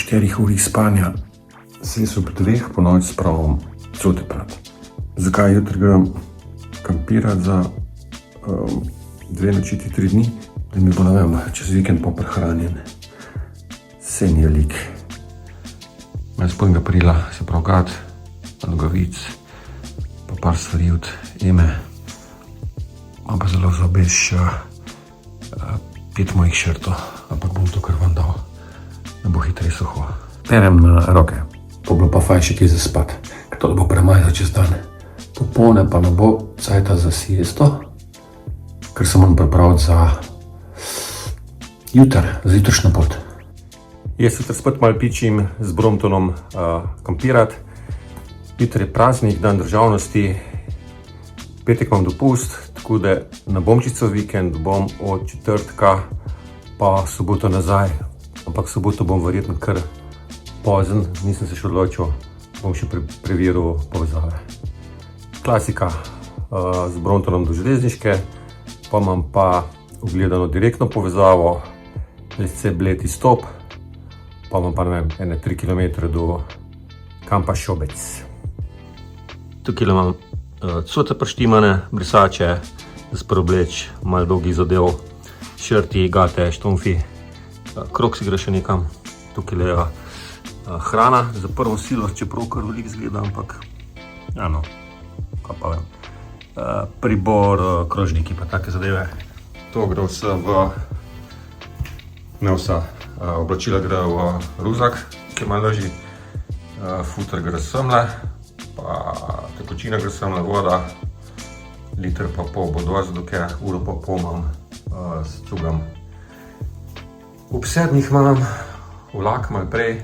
4 urih spanja se jaz ob 2 ponoči spravim cote prat. Zakaj jutri grem kampirati za 2 noči, 3 dni, da mi bo, ne vem, čez vikend poprehranjen. Sen je lik. Jaz 1. aprila, se pravi gad, nogavic, pa par stvari od Eme. Imam pa zelo zabež 5 mojih šrtov, ampak bom to kar vam dal, da bo hitreje suho. Perem na roke, pa bilo pa fajn še kje zaspat, ker to bo premajza čez dan. Popolne pa ne bo cajta za siesto, ker se moram pripraviti za jutrišnjo pot. Jaz jutri spet malo pičim z Bromptonom kampirati. Jutri je praznik, dan državnosti, petek imam dopust, tako da ne bom čisto vikend, bom od četrtka pa soboto nazaj. Ampak soboto bom verjetno kar pozen, nisem se še odločil, bom še preveril povezave. Klasika z Bromptonom do železniške, pa imam pa ogledano direktno povezavo, Lesce Bled izstop, pa imam pa, ne vem, 3 km do kampa Šobec. Tukaj imam cote prštimane, brisače, za preobleč, malo dolgi zadev, šrti, gate, štomfi, krog si gre še nekam. Tukaj je hrana za prvo silo, čeprav kar veliko izgleda, ampak ano, kaj pa vem. Pribor, krožniki pa take zadeve. To gre vse ne vsa. Oblačila gre v ruzak, ki malo leži, futer gre semle, pa tekočina gre semle, voda, liter pa pol bo dol, zato ker uro pa pol imam s cugam. Ob 7 imam vlak malo prej,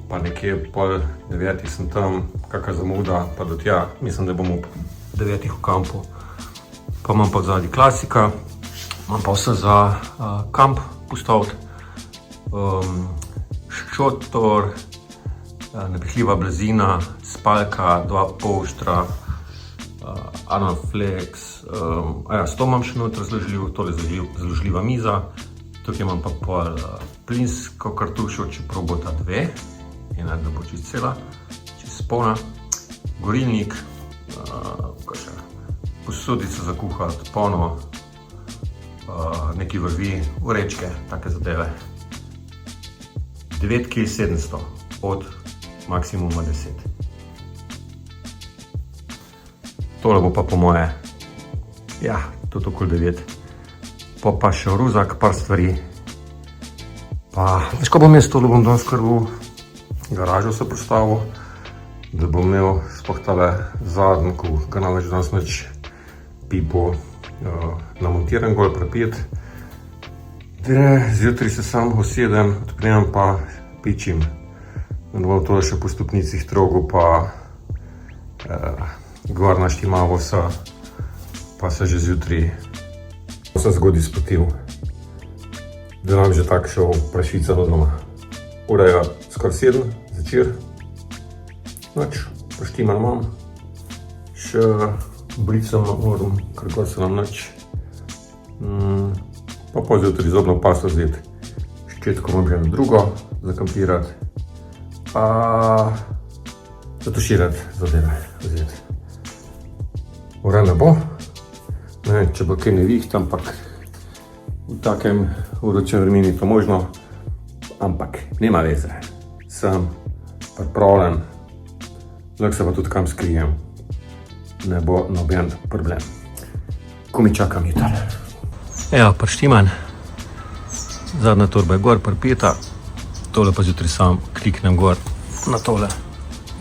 pa nekje pol 9 sem tam, kakšna zamuda, pa do tja, mislim, da bom ob 9 v kampu. Pa imam pa zadnji klasika, imam pa vse za kamp postaviti. Šotor, napihljiva blazina, spalka, 2 polštra, Anaflex, s to imam še noter zložljiv, tole zložljiva miza. Tukaj imam pa pol plinsko kartušo, čeprav bo ta 2, ena da bo čist cela, čist polna, gorilnik, posodica za kuhati, pono, neki vrvi, vrečke, take zadeve. 9 kg 700 od maksimuma 10. Tole bo pa po moje, ja, tudi okoli 9. Pa še ruzak, par stvari. Pa, veš, ko bom jaz tole bom danes skrbel, garažo se postavil, da bom imel sploh tale zadnji, ko ga nam več danes nič pipo namontiran gol prepet. Zjutraj se sam usedem, odprem pa pičim. Da bom tole še po stopnicih trogel, pa gor naštimavo vse, pa se že zjutraj sem zgodaj spotil. Da nam že tako šel prašica do doma. Ura je skoraj 7 zvečer, nič, poštiman imam. Še bricam moram, ker gor se nam nič. Pa pol zjutraj zobno pasto vzeti, ščetko imam že na drugo za kampirati, pa zatuširati zadeve vzeti. Ura ne bo, ne vem, če bo kaj neviht, ampak v takem vročem vremenu to možno, ampak nema veze, sem pripravljen, lahko se pa tudi kam skrijem, ne bo noben problem. Ko mi čakam jutri. Evo, prštiman, zadnja torba je gor pripeta, tole pa zjutraj sam kliknem gor na tole,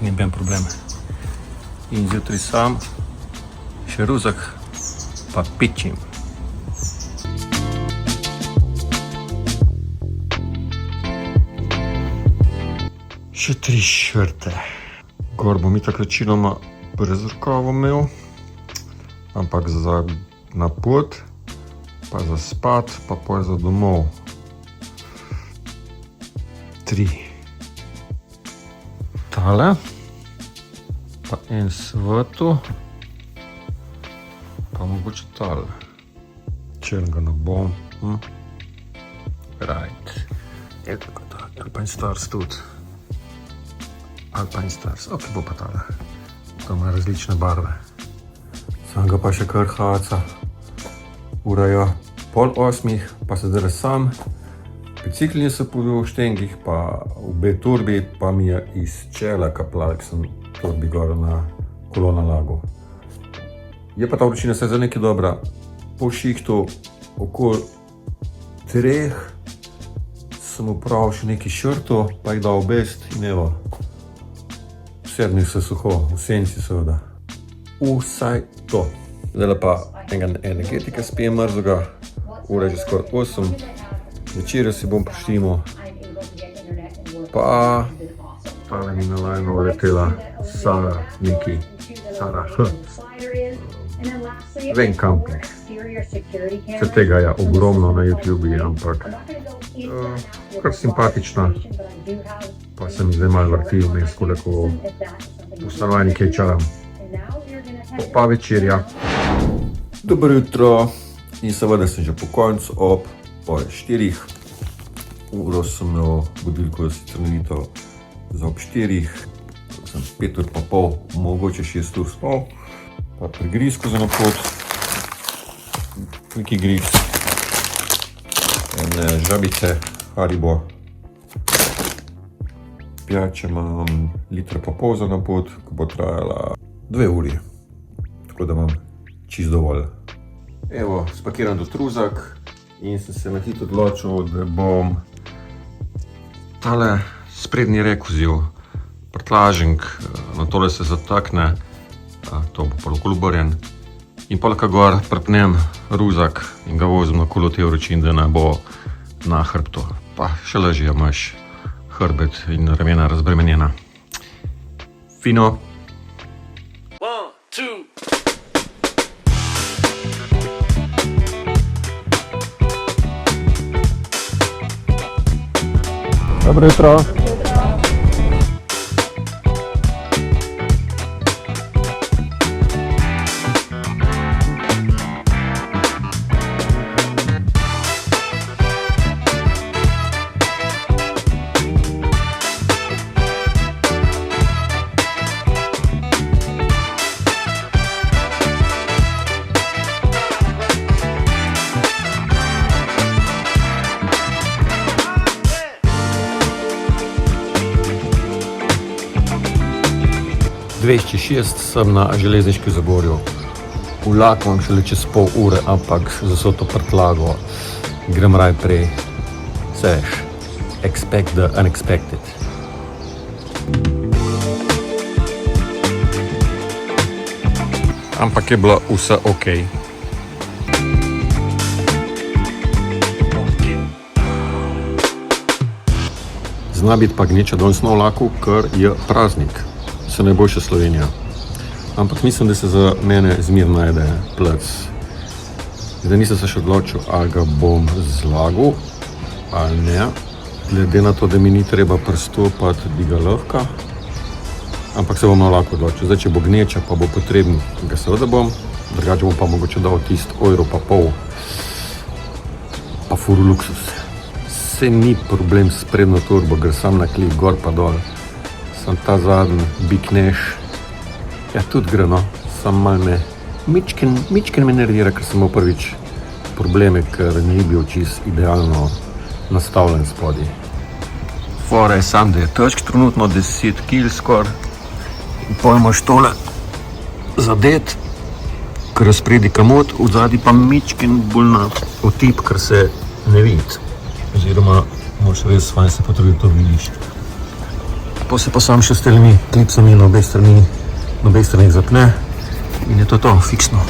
ni ben problem. In zjutraj sam še ruzak, pa pičim. Še 3 šrte. Gor bom itak večinoma brez rokavov imel, ampak za na pot, pa za spat, pa pol za domov. 3. Tale, pa en svetu, pa mogoče tale. Črnega ne bom. Right. Je tako tak. Alpine Stars tudi. Alpine Stars, ok, bo pa tale. To ima različne barve. Sam ga pa še kar haca. Ura je 7:30, pa se zdaj sam. Bicikl niso po štengih, pa obe turbi, pa mi je iz čela kapla, ker sem turbi gor na kolo nalagal. Je pa ta vročina se za nekaj dobra. Po šihtu okoli 3 sem upravil še nekaj šrto, pa jih dal obest in evo. Sedmi se suho, v senci seveda. Vsaj to. Zdaj pa enega energetika spijem mrzega, ura je že skoraj 8. Večerjo si bom poštimal. Pa tale mi na lajno letela Sara, neki Sara H. Ven camping. Vse tega je ogromno na YouTubi, ampak kar simpatična. Pa se mi zdaj malo vrti vmes, koliko v stanovanju kaj čaram. Pa večerja. Dobro jutro. In seveda sem že po koncu ob 4. Uro sem imel budilko sicer navito za ob 4. Sem 5 ur pa pol, mogoče 6 ur spal. Pa prigrizko za napot. Neki griz. Ene žabice, Haribo. Pijače imam liter pa pol za napot, ko bo trajala 2 uri. Tako da imam čisto dovolj. Evo, spakiram do truzak in sem se na hitro odločil, da bom tale sprednji rek vzel, prtlažnik, na tole se zatakne, to bo pa okoli obrjen, in polka gor prpnem ruzak in ga vozim na kolo te vročine, da ne bo na hrbtu. Pa še lažje imaš hrbet in ramena razbremenjena. Fino. Dobro jutro. Dveh čez 6 sem na železniški Zagorju. Vlak imam šele čez pol ure, ampak za vso to prtlago grem raj prej. Seš, expect the unexpected. Ampak je bilo vse okej. Zna biti pa gneča danes na vlaku, ker je praznik. Se najboljša Slovenija. Ampak mislim, da se za mene zmer najde plec. Zdaj nisem se še odločil, ali ga bom zlagal ali ne. Glede na to, da mi ni treba prestopati, bi ga lahko. Ampak se bom lahko odločil. Zdaj, če bo gneča, pa bo potreben, ga seveda bom. Drugače bom pa mogoče dal tist euro pa pol. Pa furu luksus. Se ni problem s prednjo turbo, gre sam na klik, gor pa dol. Sam ta zadnji big neš, ja tudi gre, no, sam malo me, mičken me nervira, ker sem imel prvič probleme, ker ni bil čist idealno nastavljen spodaj. Fora je sam, da je težk trenutno 10 kg skoraj, in pojmoš tole zadet, ker je spredi kamot, v zadnji pa mičken bolj na otip, ker se ne vidi, oziroma moraš res fajn se potruditi, to vidiš. Pa se pa sam še s telemi klipsami na obeh stranih zapne in je to fiksno.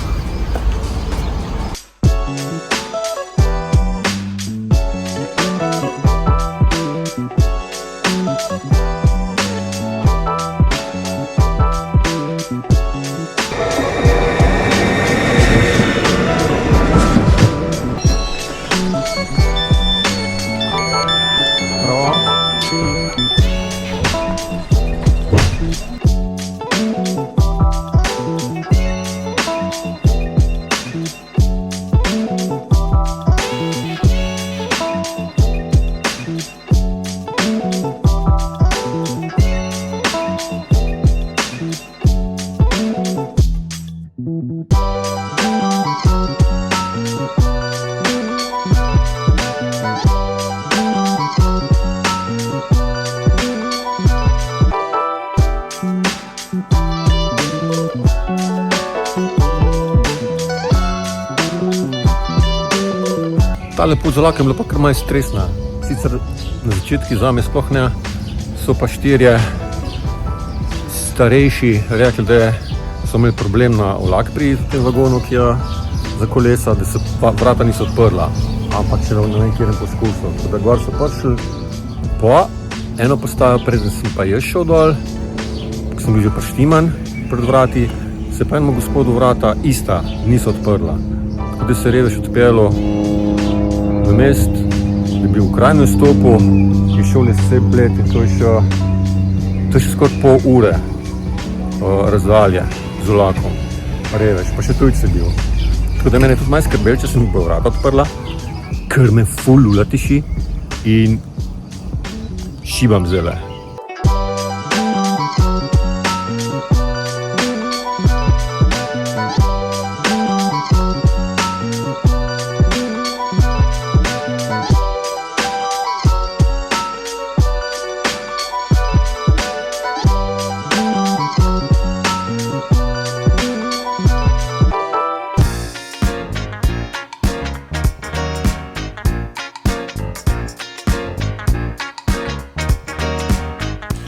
tale pot za vlakom je bila pa kar malo stresna. Sicer na začetku zame sploh ne, so pa štirje starejši rekli, da so imeli problem na vlak pri tem vagonu, ki je za kolesa, da se vrata niso odprla, ampak še ne vem, kjer poskusil. Tako da gor so prišli, pa eno postajo, preden sem pa jaz šel dol, ko sem bil že prištiman pred vrati, se pa enemu gospodu vrata ista niso odprla. Tako da se je revež odpeljal v mest, da bi bil v krajnem stopu, je šel vse bled in to je še skoraj pol ure razdalje z vlakom. Revež, pa še tujce bil. Tako da mene je tudi malo skrbel, če sem bo vrata odprla, ker me ful lula tiši in šibam zele.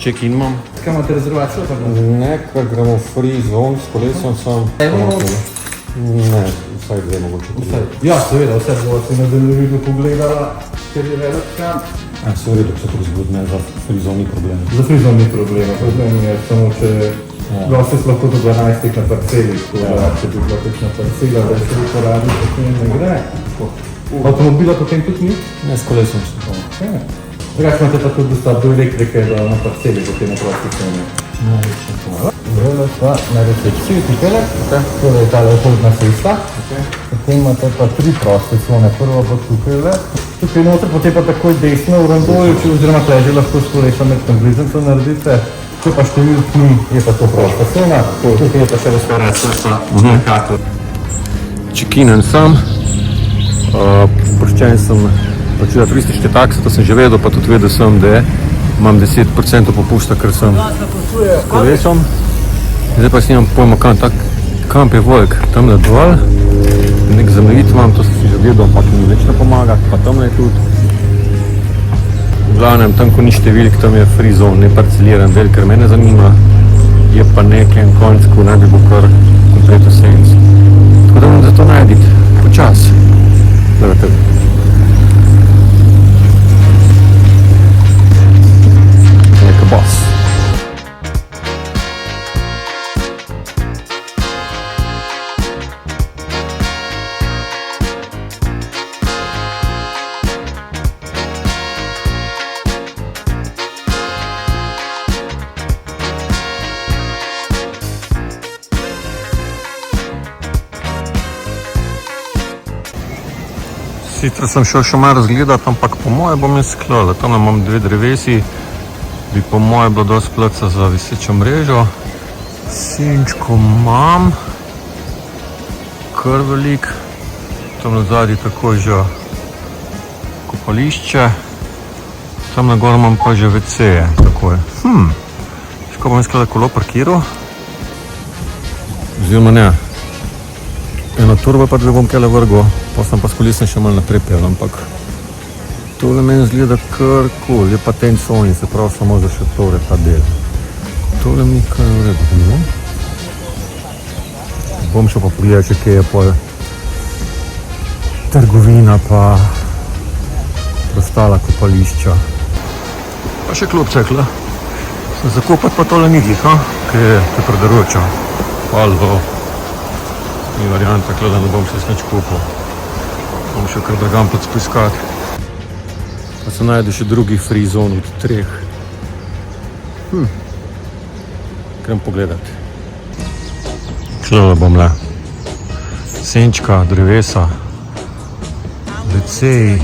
Check-in imam. Kaj imate rezervacijo? Ne, ker gremo free zone s kolesom sam. Ne, vsaj dve mogoče. Ja, seveda, vse bo se na zemljevidu pogledala, ker je velik kam. Se v redu, ko se to zbudi, ne, za free zone ni problema. Za free zone ni problema, problem je samo, če gosti so lahko do 12 na parceli, če bi bila kakšna parcela, da se uporabi, potem ne gre. Avtomobila potem tudi ni? Ne, s kolesom sem. Drugače imate pa tudi dostop do elektrike na parceli, potem na prosti ceni. Najlepša hvala. Zdaj pa na recepciji tukaj, torej tale vhodna cesta. Potem imate pa 3 proste cone, prvo pa tukaj. Tukaj noter, potem pa takoj desno v randoju, oziroma tukaj že lahko s kolesom med bližnjico naredite. Tukaj pa številk ni, je pa to prosta cona, tukaj je pa še restauracija, Mercator. Check-inen sem, proščen sem plačila turistične takse, to sem že vedel, pa tudi vedel sem, da imam 10% popusta, ker sem s kolesom. Zdaj pa si imam pojma, kamp je velik, tamle dol, nek zemljevid imam, to sem si že gledal, ampak mi več ne pomaga, pa tamle je tudi. V glavnem, tam ko ni številk, tam je free zone, ne parceliran del, ker mene zanima, je pa nekaj en konc, ko naj bi bo kar kompleto sens. Tako da moram za to najditi počas. Gledajte. Boss. Sicer sem šel še malo razgledati, ampak po moje bom izklal. Tam imam 2 drevesi, bi po moje bilo dosti placa za visečo mrežo. Senčko imam, kar velik. Tam na zadnji takoj že kopališče. Tam na gor imam pa že WC-je, takoj. Ško bom izklal kolo parkiral. Oziroma ne. Eno turbo pa 2 bom kele vrgo, pa sem pa s kolesem še malo naprej pel, ampak tole meni zgleda kar cool, je pa ten Sony, se pravi samo za šatore ta del. Tole mi kar v redu. Bom šel pa pogledati, če kje je pol trgovina pa ostala kopališča. Pa še klub cekla. Zakupati pa tole ni glih, ker je predaroča. Alvo. Ni varianta, da ne bom še nič kupil. Bom šel kar drugam pot poiskati. Pa se najde še drugih free zone od 3. Grem pogledati. Klele bom le. Senčka, drevesa, WC-ji,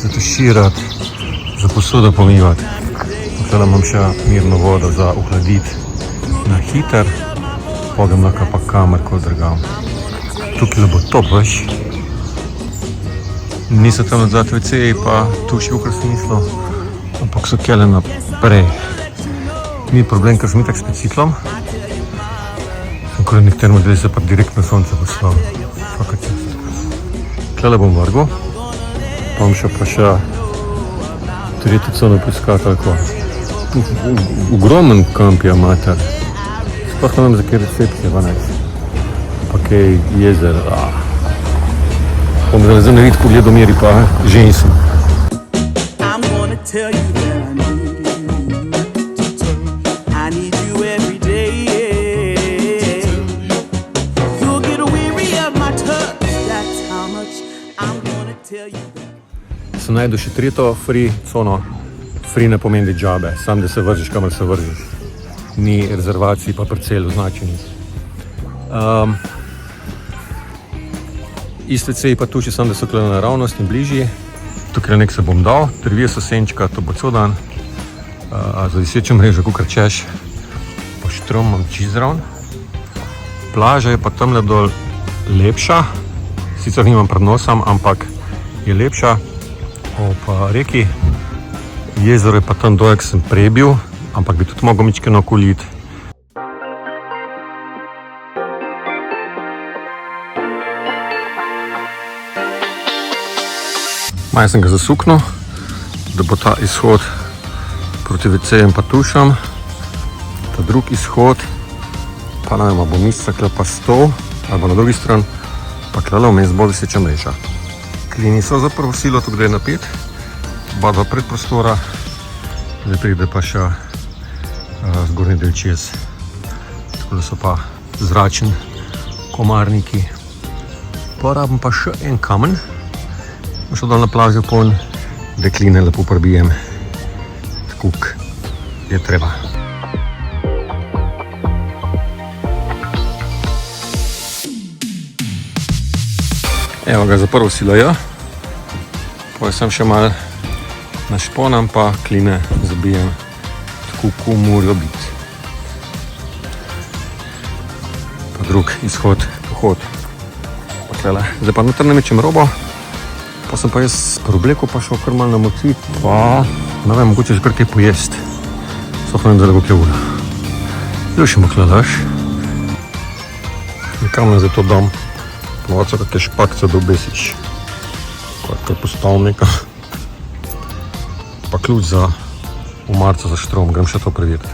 za tuširati, za posodo pomivati. Klele imam še mirno vodo za ohladiti na hiter. Pogem lahko pa kamer kot drugam. Tukaj bo top, veš. Niso tam nadzad WC-ji pa tuši, v kar sem mislil, ampak so kele naprej. Ni problem, ker sem itak s biciklom. Tako da nekateri modeli se pa direktno sonce postavljajo. Klele bom vrgel. Pa bom šel pa še tretjo cono poiskati ali kva. Ogromen kamp je, mater. Sploh ne vem, za kje recepcije, pa kaj jezer. Bom zdaj zanimit pogled meri pa žensen. I'm gonna tell you that I need you. I need you every day. You'll get weary of my touch. That's how much I'm gonna tell you that. Sem najdel še tretjo free cono. Free ne pomeni džabe, sam da se vržeš, kamor se vržeš. Ni rezervacij pa parcel označenih. Iste ceji pa tuči, sam da so tukaj naravnost in bližji. Tukaj nek se bom dal, drvije so senčka, to bo cel dan. Za visečo mrežo, kakor češ, pa štrom imam čisto zraven. Plaža je pa tamle dol lepša, sicer nimam pred nosom, ampak je lepša. Ob reki, jezero je pa tam dol, sem prebil, ampak bi tudi mogel mičkeno okoliti. Malo sem ga zasuknil, da bo ta izhod proti WC-jem pa tušam. Ta drugi izhod, pa ne vem, bo misla pa stol, ali bo na drugi stran, pa klalo vmes bo viseča mreža. Klini so za prvo silo, tukaj je napet, oba dva predprostora, zdaj pride pa še zgornji del čez. Tako da so pa zračni komarniki. Porabim pa še en kamen. Bom šel dol na plažo poln, da kline lepo prebijem, tako je treba. Evo ga, za prvo silo je. Potem sem še malo našponam, pa kline zabijem, tako ko morajo biti. Pa drug izhod, pohod. Zdaj pa noter namečem robo. Pa sem pa jaz preobleko pa šel kar malo namočit, pa ne vem, mogoče že kar kaj pojest. Sploh ne vem, da kako je ura. Zdaj še mokla daš. Nekam ne za to dam. Ponovno kakve špakce da obesiš. Kakve postavnika. Pa ključ za umarca za štrom, grem še to preveriti.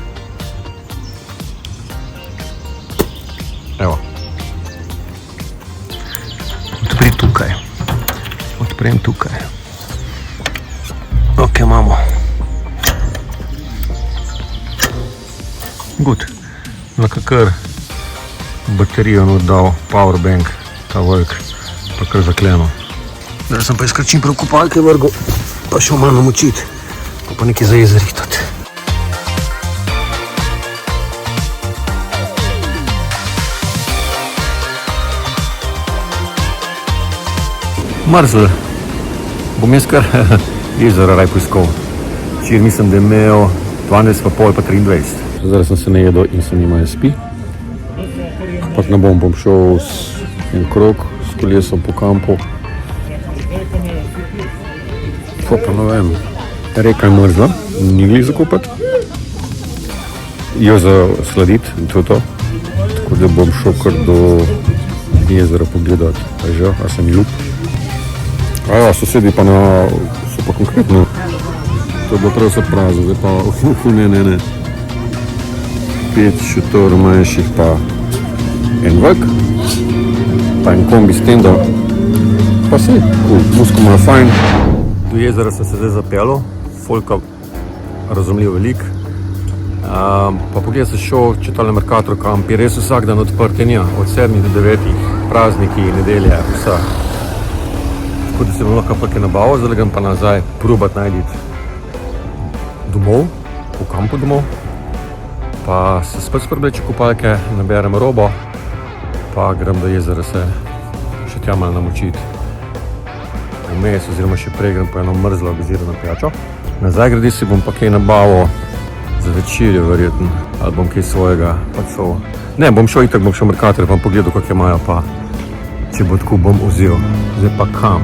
Evo. Odpri tukaj. Odprem tukaj. Ok, imamo. Good. Lahko kar baterijo dal, powerbank, ta velik, pa kar zakleno. Zdaj sem pa izkračim prav kopalke vrgo, pa šel malo namočit, pa nekaj za jezerih tudi. Mrzl. Bom jaz kar jezero raj poiskal. Včeraj mislim, da je imel 12,5 pa 23. Zdaj sem se najedel in se nima spi. Ampak ne bom šel en krog s kolesom po kampu. Pa ne vem, reka je mrzla, ni glih zakopati. Jo za sladiti in to. Tako da bom šel kar do jezera pogledati. A sem ljub. Sosedi pa so pa konkretno. To je bilo prav se prazo, zdaj pa ne. 5 šotor manjših pa en vek, pa en kombi s tendo. Pa si, musko malo fajn. Do jezera sem se zdaj zapeljal, folka razumljiv velik. Pa pogled se šel, če tale Mercator kamp je res vsak dan odprt, od 7 do 9, prazniki, nedelje, vsa. Tako da se bom lahko pa kaj nabavil, zdaj grem pa nazaj probat najditi domov, v kampu domov. Pa se spet sprebleče kopalke, naberem robo, pa grem do jezera se še tja malo namočiti. Vmes oziroma še prej grem pa eno mrzlo gazirano pijačo. Nazaj gredi si bom pa kaj nabavil za večerjo verjetno, ali bom kaj svojega pačal. Ne, bom šel itak, bom šel v Mercator, pa bom pogledal, kakje imajo, pa če bo tako, bom vzel. Zdaj pa kam?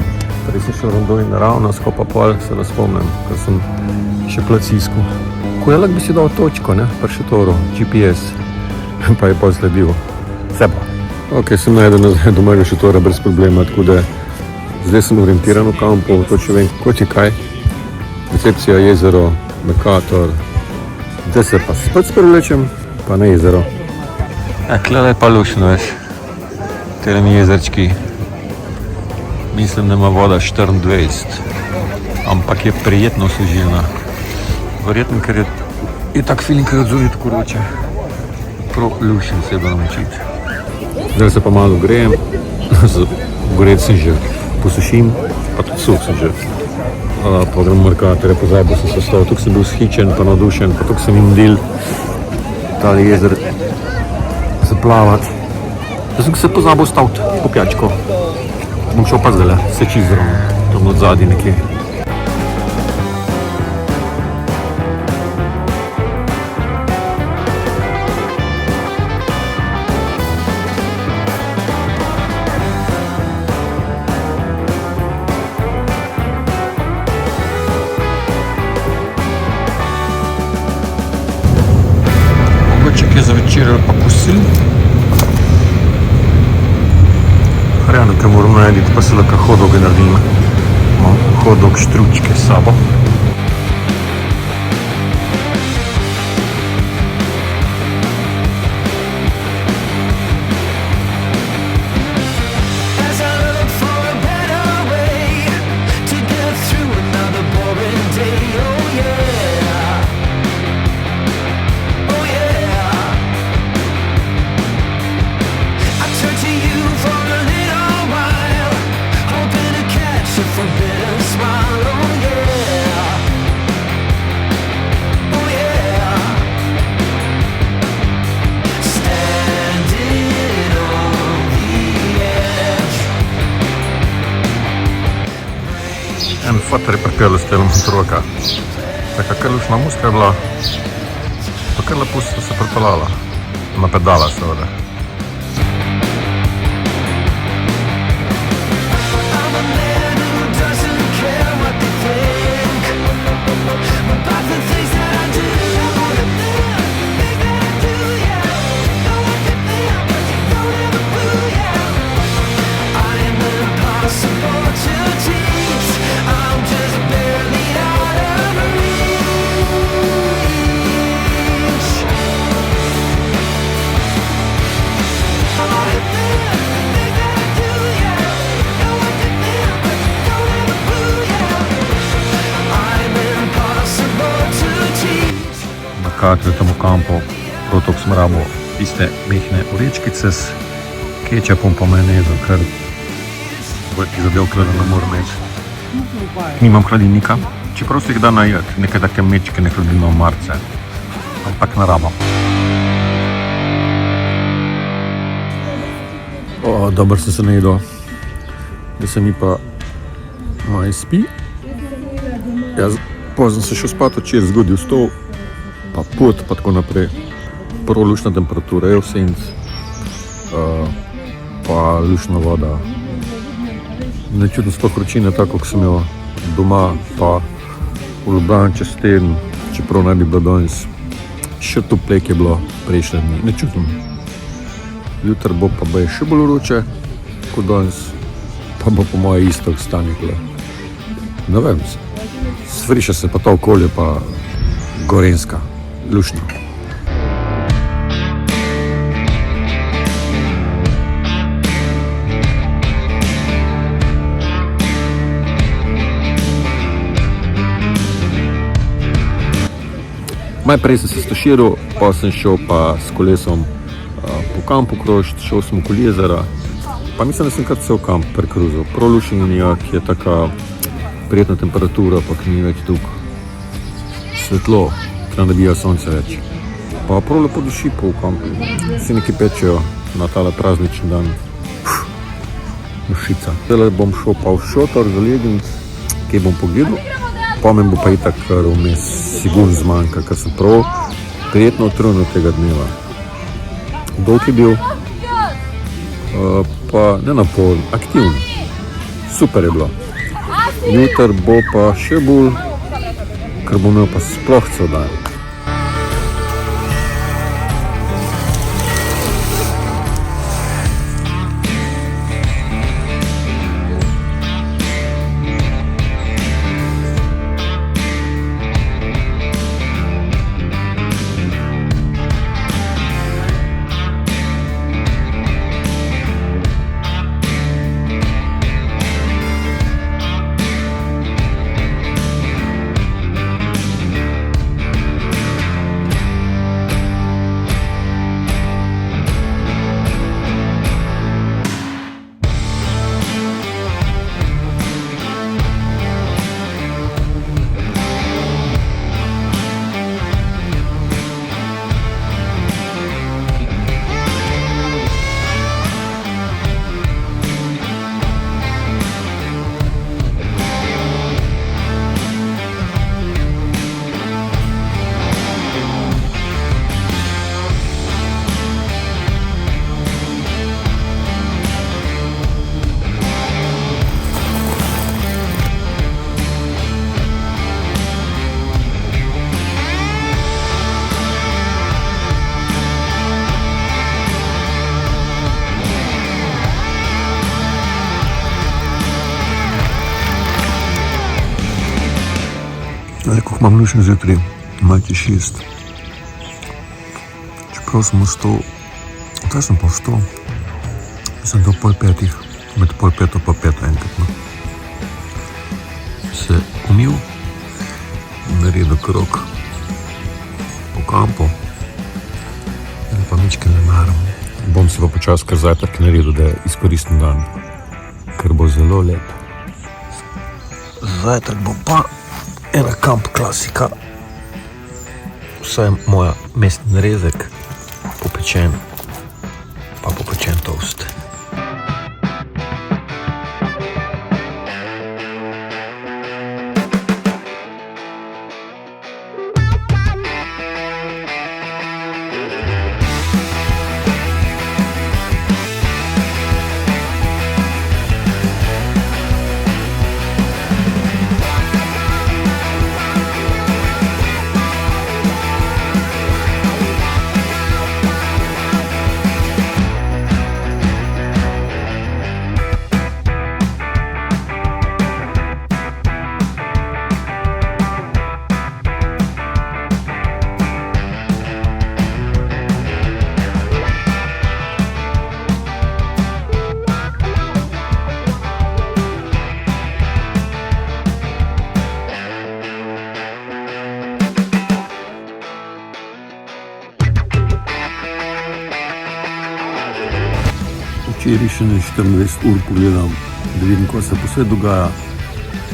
Prej sem šel rondoj naravno, skopa pol, se ne spomnim, ker sem še placijsko. Ko je lahko bi si dal točko, ne, pa še toro, GPS, pa je pol sledil. Vse pa. Ok, sem najdel nazaj do mojega šotora brez problema, tako da Zdaj sem orientiran v kampu, točno vem, kot je kaj. Recepcija, jezero, Mercator. Zdaj se pa spet privlečem, pa na jezero. Klele pa lušno, veš. Tele mi jezerčki. Mislim, da ima voda 24, ampak je prijetno osvežilna. Verjetno, ker je tak feeling, ker odzuni tako vroče. Prav lušen se je bilo namočiti. Zdaj se pa malo grejem. Goret sem že, posušim, pa tudi suh sem že. Pa grem v Mercator, pozabil sem se stal. Tukaj sem bil shičen, pa navdušen, pa tukaj sem jim del tali jezer zaplavat. Jaz sem se pozabil staviti po pijačko. Bom šel pa zdaj, se čizro, tam od zadnji nekje. Mogoček je za večer ali pa kosil. Hrano, ki moram narediti, pa se lahko hotdoge naredim. Imam hotdog štručke s sabo. En fater je pripeljal s telom otroka. Taka kar lušna muska je bila, pa kar lepo sta se pripeljala. Na pedala seveda. Mercator tam v kampu, prav tako sem rabo tiste mehne orečkice s kečapom pa majonezo, ker velikih zadev kleda ne moram imeti. Nimam hladilnika, čeprav se jih da najeti, nekaj take mečke, ne hladilno marce, ampak ne rabam. Dobro sem se najedel, da se mi pa maj spi. Jaz pozno se šel spat, včeraj zgodil stol, pa pot, pa tako naprej. Prvo lušna temperatura je v senc, pa lušna voda. Ne čutim sploh vročine, tako kot sem jo doma, pa v Ljubljani čez teden, čeprav naj bi bilo danes še toplejk je bilo prejšnje dni. Ne čutim. Jutri bo pa še bolj vroče kot danes, pa bo po moje isto stanje. Ne vem, sfriša se pa to okolje, pa Gorenjska. Lušno. Najprej sem se stoširal, pa sem šel pa s kolesom po kampu krožiti, šel sem okoli jezera, pa mislim, da sem kar cel kamp prekruzil. Prav lušen je, ki je taka prijetna temperatura, pa ki ni več tukaj svetlo. Da nabija sonce več. Pa prav lepo duši po kampu. Vsi neki pečejo na tale praznični dan. Dušica. Zdaj bom šel pa v šotor zalegem, kje bom pogledal. Pa me bo pa itak vmes sigurno zmanjka, ker sem prav prijetno utrujeno tega dneva. Dolg je bil, pa ne naporen, aktiven. Super je bilo. Jutri bo pa še bolj, ker bom imel pa sploh cel dan. Ko imam lušen zjutraj, malce 6. Čeprav sem vstal, kaj sem pa vstal? Mislim, do 4:30, med 4:30 pa 5 enkrat. Se umil, naredil krog po kampu, ali pa mičke ne maram. Bom si pa počas kar zajtrk naredil, da izkoristim dan, ker bo zelo lep. Zajtrk bo pa ena kamp klasika, vsaj moja mestni narezek, popečen, pa popečen toast. Včeraj še ne 24 ur pogledam, da vidim, ko se po svetu dogaja,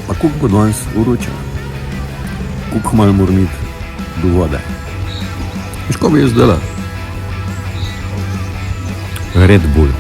pa koliko bo danes vroče, koliko malo moram iti do vode. Veš, ko bi jaz delal? Red Bull.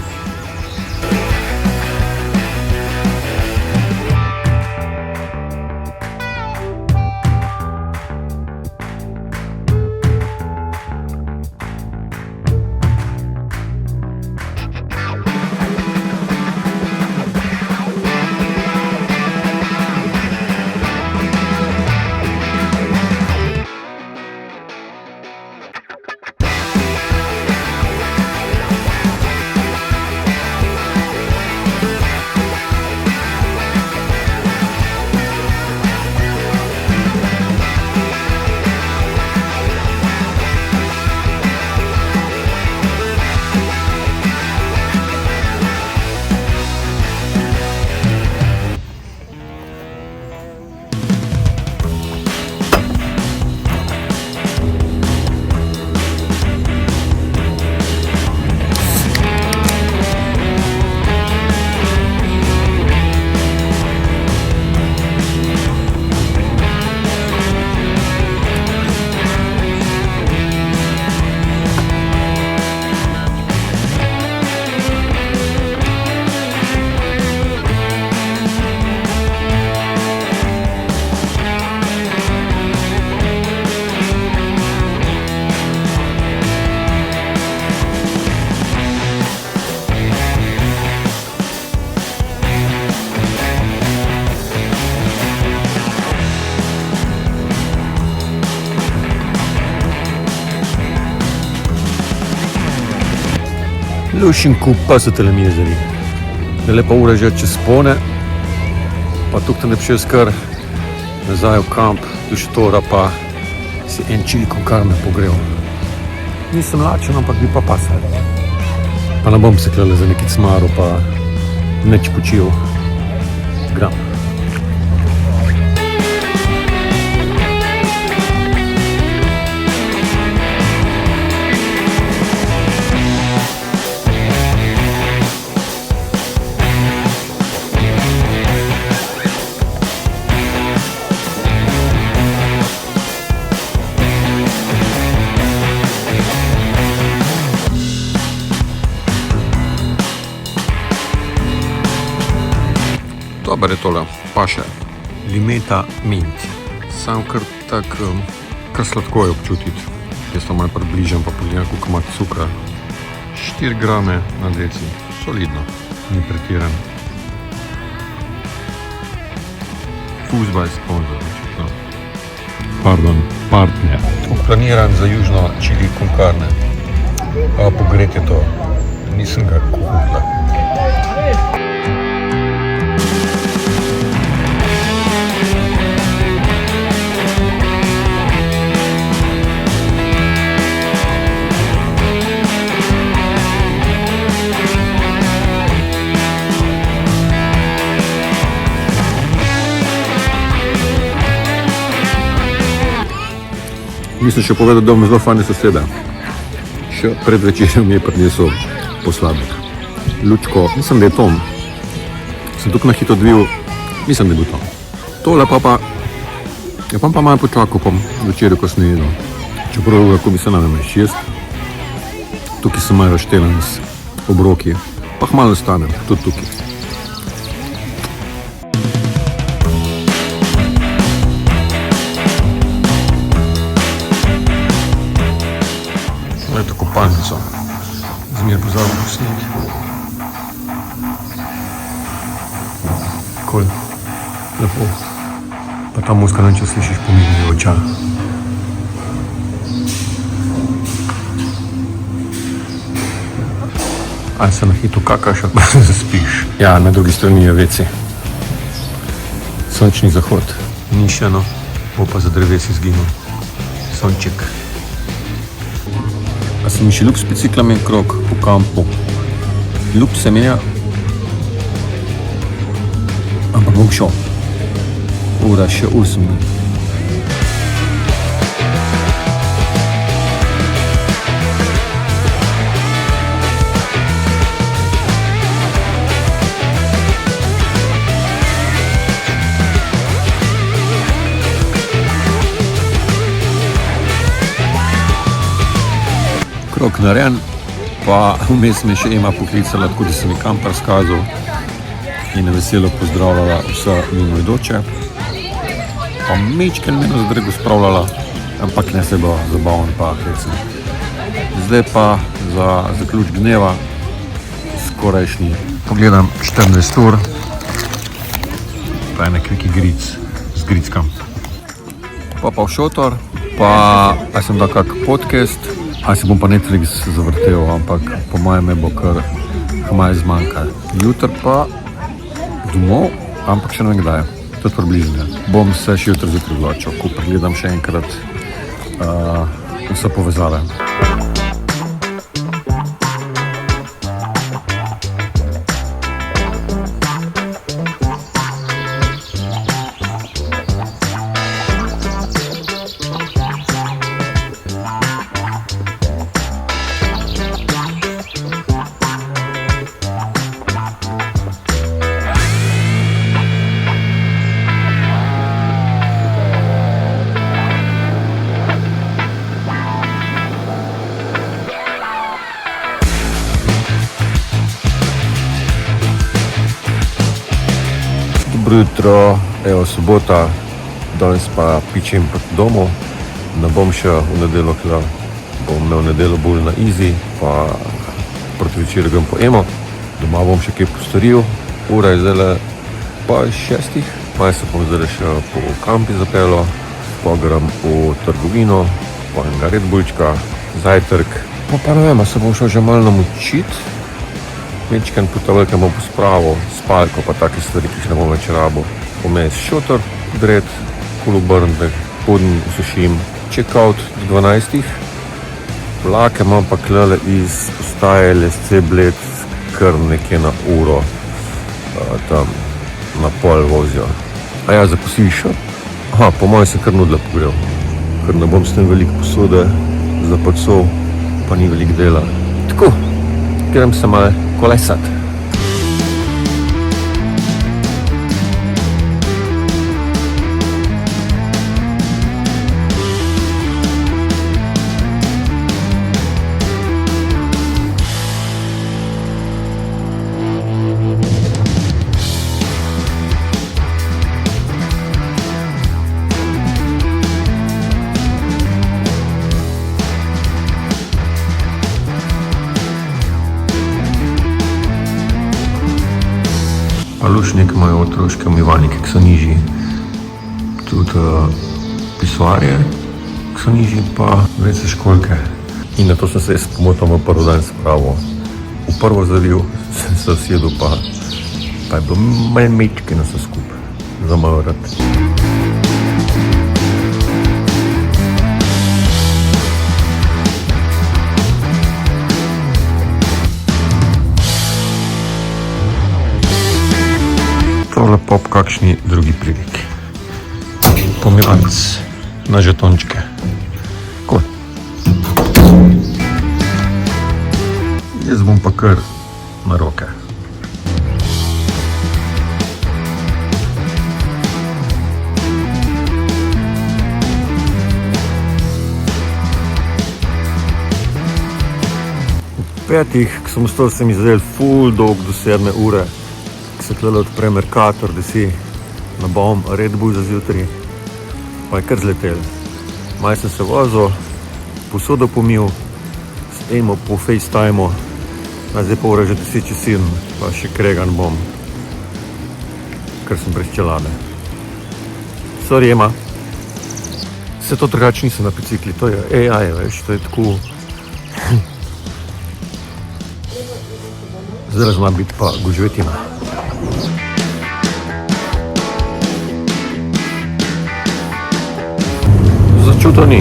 Lušen kup pa so telemizori. Da lepa ura že čez spone, pa tukaj ne bi šel skar nazaj v kamp, do štora pa si en čili con carne pogrel. Nisem lačen, ampak bi pa pasal. Pa ne bom se klele za neki cmaro, pa neč počil. Gram. Dobar je tole, paše. Limeta mint. Sam kar tak, kar sladko je občutiti. Jaz to malo približam, pa pogledam, koliko ima cukra. 4 grame na deci. Solidno. Ni pretiran. Fuzbaj sponzor, očitno. Pardon, partner. Planiran za južno čili con carne. Pogret je to. Nisem ga kuhla. Mislim še povedati, da imam zelo fajne sosede. Še pred večerjem mi je prinesel posladek. Lučko, mislim, da je Tom. Sem tukaj na hitro dvil, mislim, da je bil Tom. Tole pa malo počakal po večerju, ko sem jedel. Čeprav, kako bi se nam 6. Tukaj sem malo raštelen z obroki. Pa malo stanem, tudi tukaj. To je to kopalnico. Zmer pozabil posneti. Cool. Lepo. Pa ta muska, če slišiš, pomigne oča. Ali se na hitu kakaš, ali pa se zaspiš. Ja, na drugi strani je WC. Sončni zahod. Ni še no, bo pa za dreves izginil. Sonček. A se mi še ljub s biciklami krog po kampu. Ljub se mi je. Ampak bom šel. Ura še 8. Krog narejen, pa vmes me še Ema poklicala, tako da sem mi kamper skazal in je veselo pozdravljala vsa mimoidoče. Pa mečken me na zadrego spravljala, ampak ne se bo zabaven pa hecen. Zdaj pa za zaključ dneva skorajšnji pogledam 14 ur, pa ene kviki gric z grickam. Pa v šotor, pa a sem da kak podcast, a si bom pa Netflix zavrtel, ampak po mojem me bo kar hmaj zmanjka. Jutr pa domov, ampak še ne vem kdaj, tudi približno. Bom se še jutr zjutraj odločil, ko pregledam še enkrat vse povezave. Dobro jutro, evo sobota, danes pa pičem proti domu, ne bom še v nedeljo kla, bom imel nedeljo bolj na easy, pa proti večerju grem po Emo, doma bom še kaj postoril, ura je zdaj pa 6, pa se bom zdaj še po kampi zapeljal, pa grem v trgovino, pa enega Red Bullčka, zajtrk, pa ne vem, se bom šel že malo namočit. Mečken potavelke bom pospravil, spalko pa take stvari, ki jih ne bom več rabil. Vmes šotor, dred, kolobrn, poden usušim, check-out do 12. Vlake imam pa klele iz postaje LSC Bled kar nekje na uro, tam na pol vozijo. A ja, za kosiš, po mojem se kar nudla pogrel, ker ne bom s tem veliko posode zapacov, pa ni veliko dela. Tako, grem se malo kolesat. Lušnik imajo otroške umivalnike, ki so nižji, tudi pisoarje, ki so nižji, pa vece školjke. In na to sem se pomotoma prvi dan spravil. V prvo zaliv sem se usedel, pa je bilo malo mečke na vse skupaj, za malo rad. Tole pa ob kakšni drugi priliki. Pomilanec na žetončke. Jaz bom pa kar na roke. Petih, ko sem vstal, se mi zdel ful dolg do 7 ure, ko se tlele odpre Mercator, da si nabavim Red Bull za zjutraj, pa je kar zletel. Malo sem se vozil, posodo pomil, s Emo po FaceTimeu, zdaj pa ura že 10:07, pa še kregan bom, ker sem brez čelade. Sorry, Ema. Se to drugače nisem na bicikli, to je AI, veš, to je tako... Zdaj zna biti pa gužvetina. Začuto ni.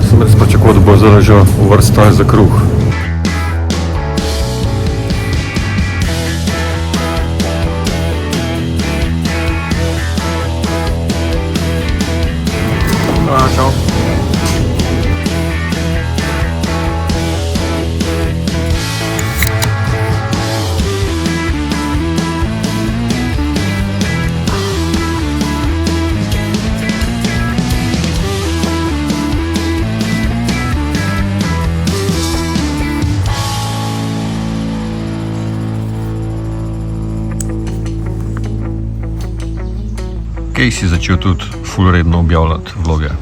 Sem res pričakoval, da bo zdaj že uvrstali za kruh. Čau. Kaj si začel tudi ful redno objavljati vloge?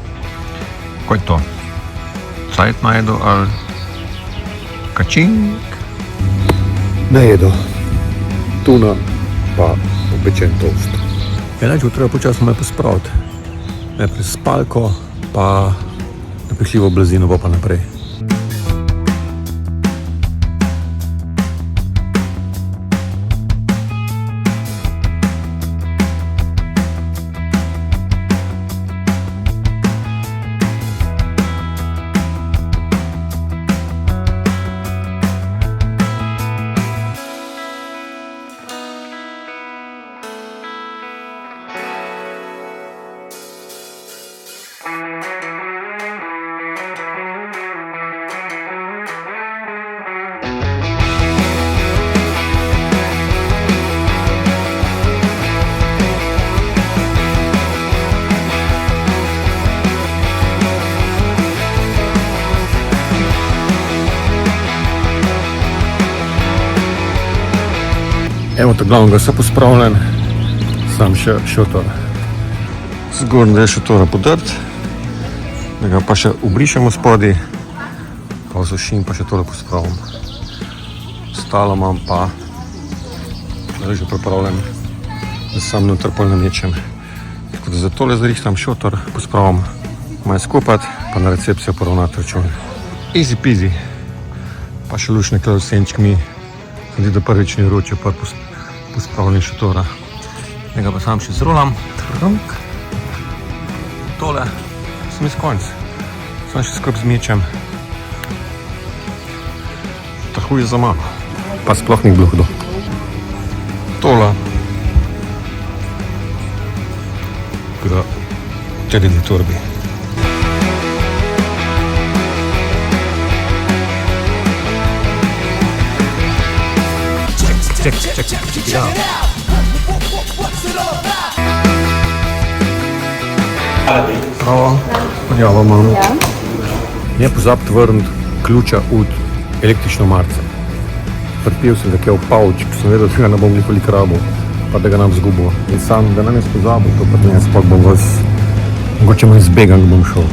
Kaj je to? Cajt najdu ali kačink? Ne jedo. Tuna pa opečen toast. Enač bo treba počasno me pospraviti. Najprej spalko, pa napihljivo blazino, pa naprej. Evo, tako glavnega vse pospravljen, sam še šotor. Zgornji del šotora podrt, da ga pa še obrišemo spodaj, pa osušim, pa še tole pospravim. Ostalo imam pa, da je že pripravljen, da sam noter pol namečem. Tako da za tole zrihtam šotor, pospravim malo skupati, pa na recepcijo poravnati račun. Easy peasy. Pa še lušne klej s senčkami, tudi da prvič ni vroče, pa pospravljanje šotora. Njega pa sam še zrolam. Tole sem iz konc. Sam še skrb zmečem. Tako je za mano. Pa sploh ni bilo hudo. Tole gre čredi torbi. Check it out. Pravo, podjavo imam. Ne pozabiti vrniti ključa od električno marca. Trpel sem, da je v pavč, ko sem vedel, da ga ne bom nikoli rabil, pa da ga nam zgubil. In sam, da nam je pozabil, to pa ne spod bom vas, mogoče manj zbegan, bom šel.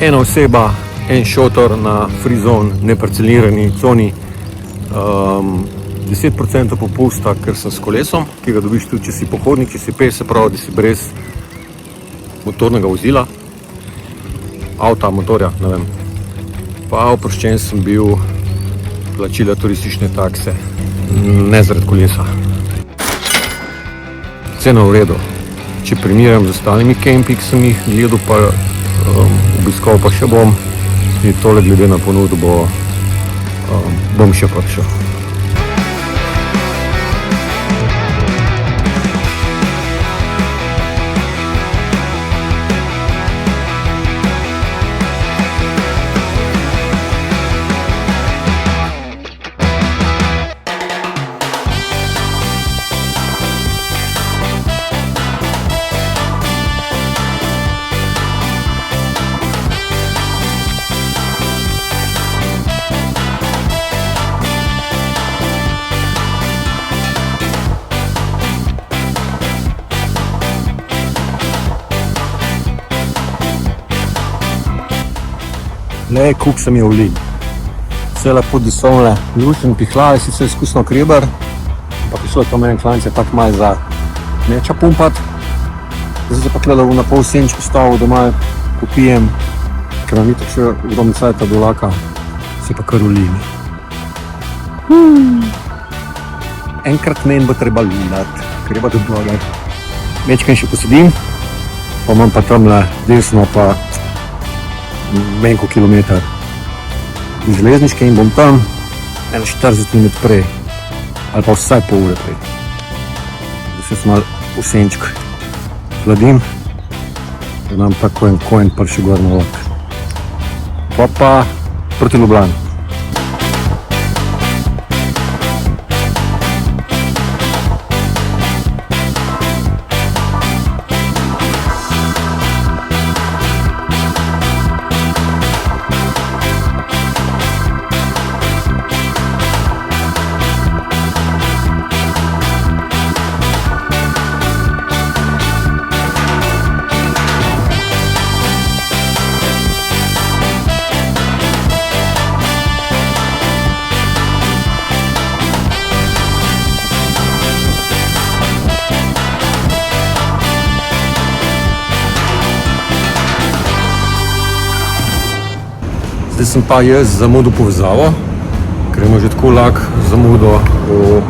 Ena oseba, en šotor na free zone, neparcelirani coni. 10% popusta, ker sem s kolesom, ki ga dobiš tudi, če si pohodnik, če si peš, se pravi, da si brez motornega vozila, avta, motorja, ne vem. Pa oproščen sem bil plačila turistične takse, ne zaradi kolesa. Cena v redu. Če primerjam z ostalimi kempi, ki sem jih gledal, pa obiskal pa še bom, in tole glede na ponudbo bom še prišel. Le, kuk sem je vlin. Vse lepo disovne, lušen, pihljajo, sicer izkusno kriber, pa prišlo to meni klance tako malo za neča pumpat. Zdaj se pa gledal na pol senčku stavu, da malo popijem, ker nam ni tako še ogromni cajta do laka, se pa kar vlin. Enkrat meni bo treba linat, ker je pa tudi dobro. Mečkaj še posedim, pa imam pa tamle desno pa menko kilometer in železniške in bom tam 40 minut prej, ali pa vsaj pol ure prej. Da se malo v senčku hladim, da nam tako en konj prši gor na lak. Pa proti Ljubljani. Zdaj sem pa jaz zamudil povezavo, ker ima že tako lak zamudo v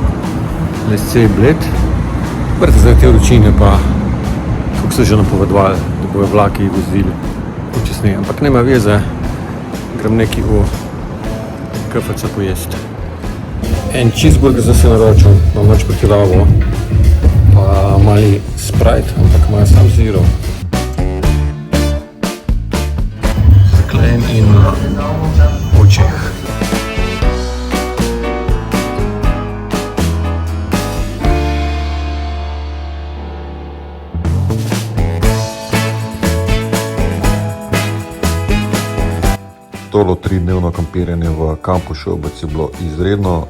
Lesce Bled. Brate, zdaj te vročine pa, kako se že napovedovali, da bojo vlaki vozili počasneje, ampak nema veze, grem neki v KFC pojesti. En cheeseburger zdaj se naročil, imam nič proti lavo, pa mali Sprite, ampak imajo sam zero. Zaklen in očeh. Tolo 3-dnevno kampiranje v kampu Šobec je bilo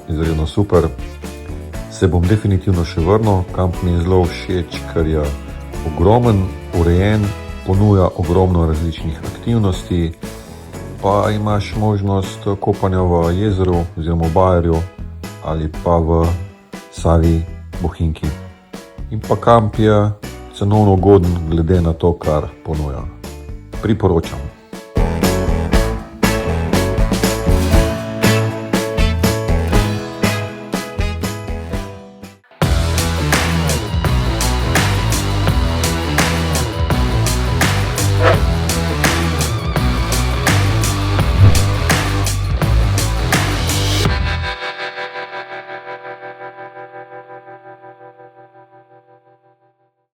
izredno super. Se bom definitivno še vrnil. Kamp mi je zelo všeč, ker je ogromen, urejen, ponuja ogromno različnih aktivnosti, pa imaš možnost kopanja v jezeru oziroma v bajerju ali pa v Savi, Bohinjki. In pa kamp je cenovno ugoden glede na to, kar ponuja. Priporočam.